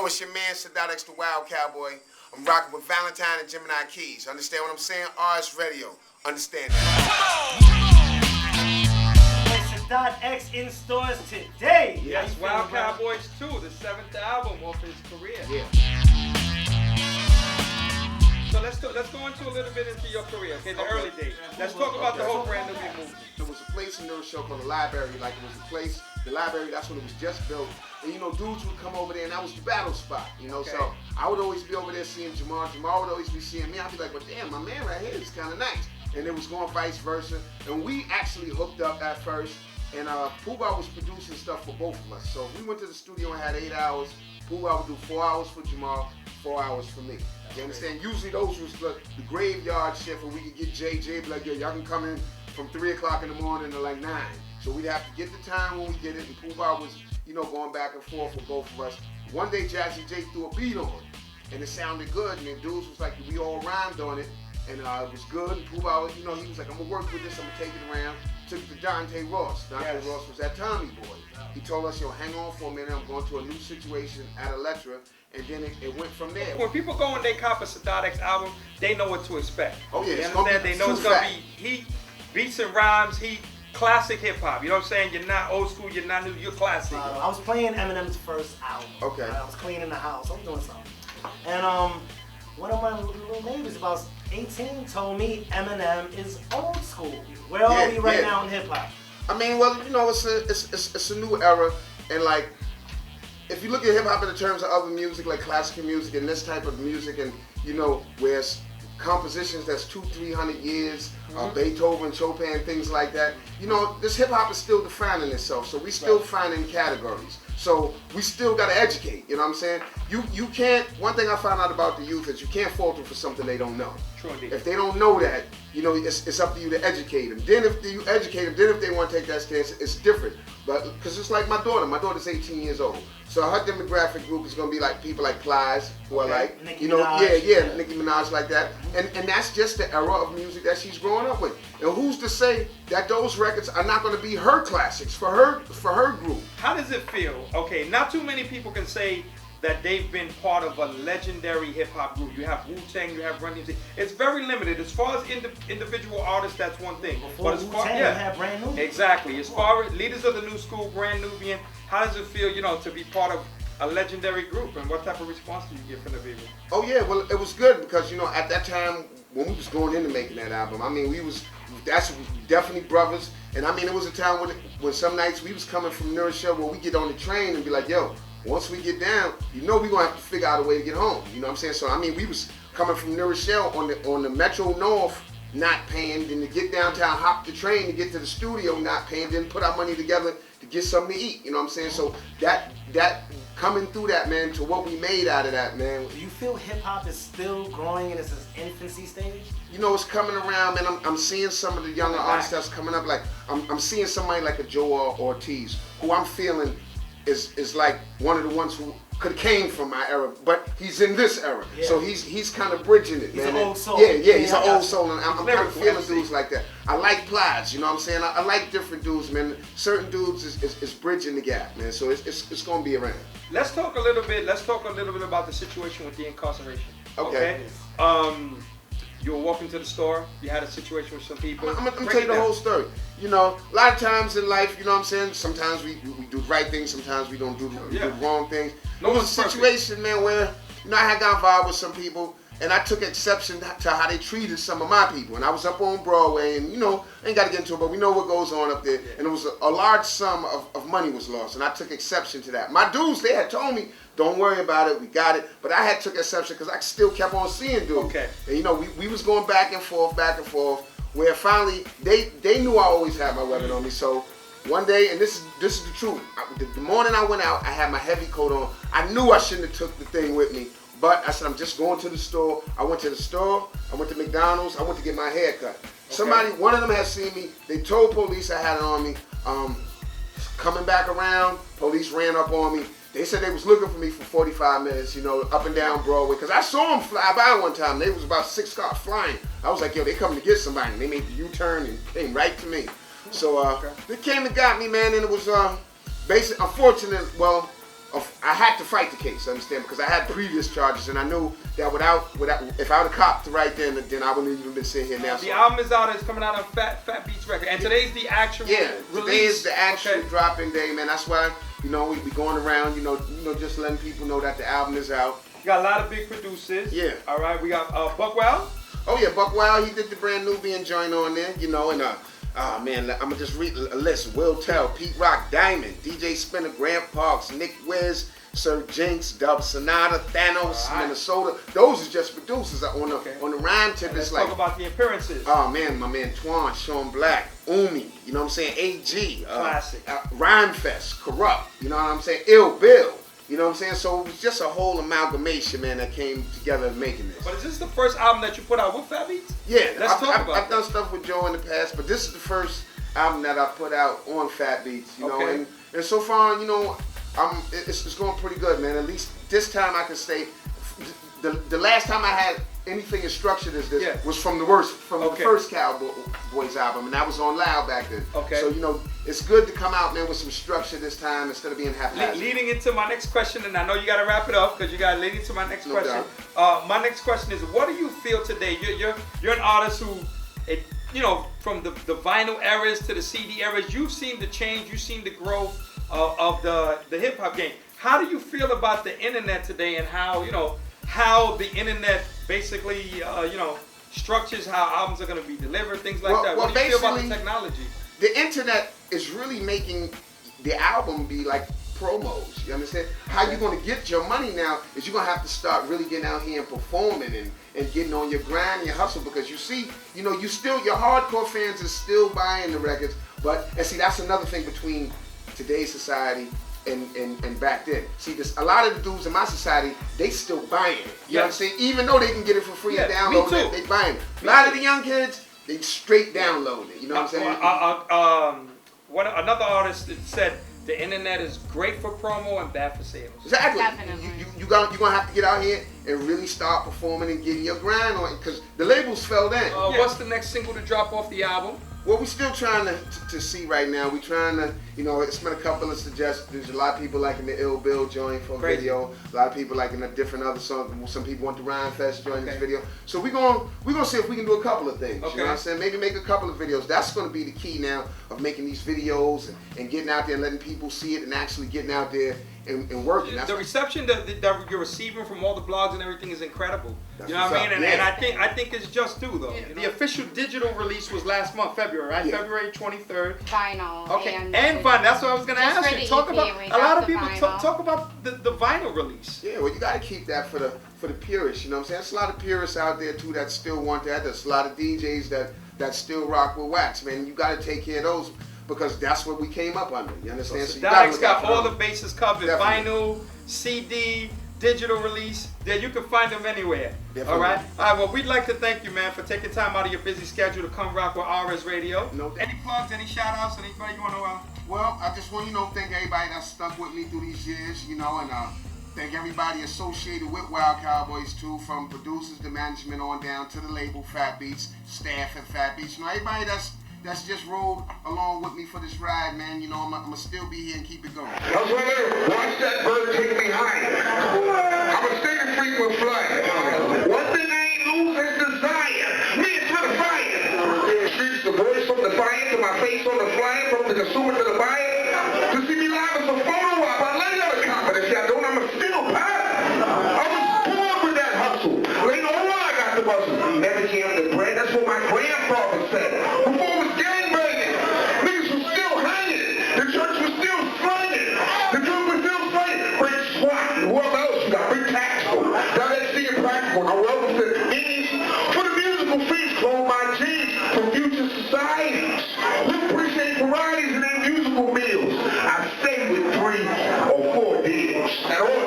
Yo, it's your man Sadat X, the Wild Cowboy. I'm rocking with Valentine and Gemini Keys. Understand what I'm saying? RS Radio. Understand that. Sadat X in stores today. Yes, Wild Cowboys 2, the 7th album of his career. Yeah. So let's go into a little bit into your career, okay? The early days. Let's talk about the whole Brand Nubian movement. There was a place in New York called the Library. Like, it was a place, the library, that's when it was just built. And, you know, dudes would come over there, and that was the battle spot, you know? Okay. So I would always be over there seeing Jamal. Jamal would always be seeing me. I'd be like, well, damn, my man right here is kind of nice. And it was going vice versa. And we actually hooked up at first. And Pooh Bah was producing stuff for both of us. So if we went to the studio and had 8 hours, Pooh Bah would do 4 hours for Jamal, 4 hours for me. You understand? Usually those was the graveyard shift, and we could get JJ, be like, yo, y'all can come in from 3 o'clock in the morning to like 9. So we'd have to get the time when we get it, and Pooh Bah was, you know, going back and forth with both of us. One day Jazzy J threw a beat on, and it sounded good, and the dudes was like, we all rhymed on it, and it was good, and Pooh Bah, you know, he was like, I'm gonna work with this, I'm gonna take it around. Took it to Dante Ross. Dante Ross was that Tommy boy. He told us, yo, hang on for a minute, I'm going to a new situation at Elektra, and then it went from there. When people go and they cop a Sadat X album, they know what to expect. Oh yeah, you understand? They know it's gonna be heat, beats and rhymes, heat, classic hip hop. You know what I'm saying? You're not old school, you're not new, you're classic. I was playing Eminem's first album. Okay. I was cleaning the house, I was doing something. And one of my little neighbors, about 18, told me Eminem is old school. Where are we right now in hip hop? I mean, well, you know, it's a new era, and like, if you look at hip hop in the terms of other music, like classical music and this type of music, and you know, where it's compositions that's 200-300 years, Beethoven, Chopin, things like that. You know, this hip hop is still defining itself, so we still finding categories. So we still gotta educate. You know what I'm saying? You can't. One thing I found out about the youth is you can't fault them for something they don't know. True indeed. If they don't know that, you know, it's up to you to educate them. Then if you educate them, then if they want to take that stance, it's different. But because it's like my daughter. My daughter's 18 years old, so her demographic group is gonna be like people like Plies, who are like, Nicki you know, Minaj, Nicki Minaj like that, and that's just the era of music that she's growing up with. And who's to say that those records are not gonna be her classics for her group? How does it feel? Okay, not too many people can say that they've been part of a legendary hip-hop group. You have Wu-Tang, you have Brand Nubian. It's very limited. As far as individual artists, that's one thing. Before Wu-Tang, you have Brand Nubian. Exactly. As far as leaders of the new school, Brand Nubian, how does it feel, you know, to be part of a legendary group, and what type of response do you get from the people? Oh yeah, well, it was good because, you know, at that time when we was going into making that album, I mean, that's definitely brothers, and I mean, it was a time when some nights we was coming from New York where we get on the train and be like, yo, once we get down, you know we're gonna have to figure out a way to get home. You know what I'm saying? So I mean, we was coming from New Rochelle on the Metro North, not paying, then to get downtown, hop the train to get to the studio, not paying, then put our money together to get something to eat. You know what I'm saying? So that coming through that, man, to what we made out of that, man. Do you feel hip hop is still growing in its infancy stage? You know, it's coming around, man. I'm seeing some of the younger artists that's coming up. Like I'm seeing somebody like a Joe Ortiz, who I'm feeling is like one of the ones who could have came from my era, but he's in this era. Yeah. So he's kind of bridging it, man. He's an old soul. Yeah, he's an old soul, and I'm kind of feeling dudes like that. I like Plies, you know what I'm saying? I like different dudes, man. Certain dudes is bridging the gap, man. So it's gonna be around. Let's talk a little bit about the situation with the incarceration. Okay. You were walking to the store, you had a situation with some people. I'm gonna tell you the whole story. You know, a lot of times in life, you know what I'm saying, sometimes we do the right things, sometimes we don't do the wrong things. There was a situation, man, where, you know, I had got involved with some people, and I took exception to how they treated some of my people. And I was up on Broadway, and, you know, I ain't got to get into it, but we know what goes on up there. And it was a large sum of money was lost, and I took exception to that. My dudes, they had told me, don't worry about it, we got it. But I had took exception because I still kept on seeing dudes. Okay. And, you know, we was going back and forth, where finally, they knew I always had my weapon on me. So one day, and this is the truth, the morning I went out, I had my heavy coat on. I knew I shouldn't have took the thing with me. But I said, I'm just going to the store. I went to the store, I went to McDonald's, I went to get my hair cut. Okay. One of them had seen me, they told police I had it on me. Coming back around, police ran up on me. They said they was looking for me for 45 minutes, you know, up and down Broadway. Because I saw them fly by one time. They was about 6 cars flying. I was like, yo, they coming to get somebody. And they made the U-turn and came right to me. So they came and got me, man, and it was basic. Unfortunate, well, I had to fight the case, understand? Because I had previous charges, and I knew that if I would have copped right then I wouldn't even been sitting here now. The album is out. It's coming out on Fatbeats record, and today's the actual release. Today is the actual dropping day, man. That's why we be going around, just letting people know that the album is out. You got a lot of big producers. Yeah. All right. We got Buckwell. Oh yeah, Buckwell. He did the Brand Nubian joint on there, and oh man, I'm gonna just read a list. Will Tell, Pete Rock, Diamond, DJ Spinner, Grant Parks, Nick Wiz, Sir Jinx, Dub Sonata, Thanos, Minnesota. Those are just producers on the rhyme tip. Let's talk about the appearances. Oh man, my man Twan, Sean Black, Umi, you know what I'm saying? AG, classic. Rhyme Fest, Corrupt, you know what I'm saying? Ill Bill. You know what I'm saying? So it was just a whole amalgamation, man, that came together in making this. But is this the first album that you put out with Fatbeats? Yeah, I've done stuff with Joe in the past, but this is the first album that I put out on Fatbeats, you know, and so far, it's going pretty good, man. At least this time I can say, the last time I had anything as structured as this was from the first Cowboys album, and that was on Loud back then. Okay. So it's good to come out, man, with some structure this time instead of being haphazard. Leading into my next question, and I know you got to wrap it up because you got to lead into my next question. My next question is, what do you feel today? You're an artist who, from the vinyl eras to the CD eras, you've seen the change, you've seen the growth of the hip hop game. How do you feel about the internet today, and how the internet basically structures how albums are going to be delivered, things like that? What do you feel about the technology? The internet is really making the album be like promos. You understand? How you're going to get your money now is you're going to have to start really getting out here and performing and getting on your grind and your hustle, because you see, your hardcore fans are still buying the records, and see, that's another thing between today's society and back then. See, a lot of the dudes in my society, they still buying it. You know what I'm saying? Even though they can get it for free and download it, they buying it. A lot of the young kids, they straight download it. You know what I'm saying? Another artist said the internet is great for promo and bad for sales. Exactly. Definitely. You're gonna have to get out here and really start performing and getting your grind on it, because the labels fell down. What's the next single to drop off the album? Well, we're still trying to see right now. We're trying to, it's been a couple of suggestions. A lot of people liking the Ill Bill joint for a video. A lot of people liking a different other song. Some people want the Rhyme Fest joint in this video. So we're gonna see if we can do a couple of things. You know what I'm saying? Maybe make a couple of videos. That's gonna be the key now of making these videos and getting out there and letting people see it and actually getting out there and working. The reception that you're receiving from all the blogs and everything is incredible. You know what I mean? And I think it's just due though. Yeah. The official digital release was last month, February, right? Yeah. February 23rd. Vinyl. Okay. And vinyl. That's what I was gonna ask you. Talk about a lot of people talk about the vinyl release. Yeah, well, you gotta keep that for the purists. You know what I'm saying? There's a lot of purists out there too that still want that. There's a lot of DJs that still rock with wax, man. You gotta take care of those, because that's what we came up under. You understand? So Sadat X got all the bases covered. Definitely. Vinyl, CD, digital release. Then you can find them anywhere. Definitely. All right. Well, we'd like to thank you, man, for taking time out of your busy schedule to come rock with RS Radio. No doubt. Any plugs? Any shout outs? Anybody you want to? Well, I just want thank everybody that stuck with me through these years, and thank everybody associated with Wild Cowboys too, from producers to management on down to the label Fatbeats, staff at Fatbeats. Everybody that's just rolled along with me for this ride, man. I'm gonna still be here and keep it going. Watch that bird take me high. I'm a steady frequent flyer. One thing I ain't lose is desire. Me to the fire. Streets, the voice from the fire to my face on the flyer, from the consumer to the buyer. To see me live as a photo op, I lay out a confidence. I don't, I'm a still pie. I was born with that hustle. Later on, I got the muscle. Never came to bread. That's what my grandfather said. Before it was gangbanging, niggas was still hanging. The church was still slanging. The group was still slanging. Big SWAT and whoever else you got. Big Tactical. Now let's see it practical. I welcome to Indies for the musical feast. Clone my jeans for future societies. We appreciate varieties in their musical meals. I stay with 3 or 4 deals at all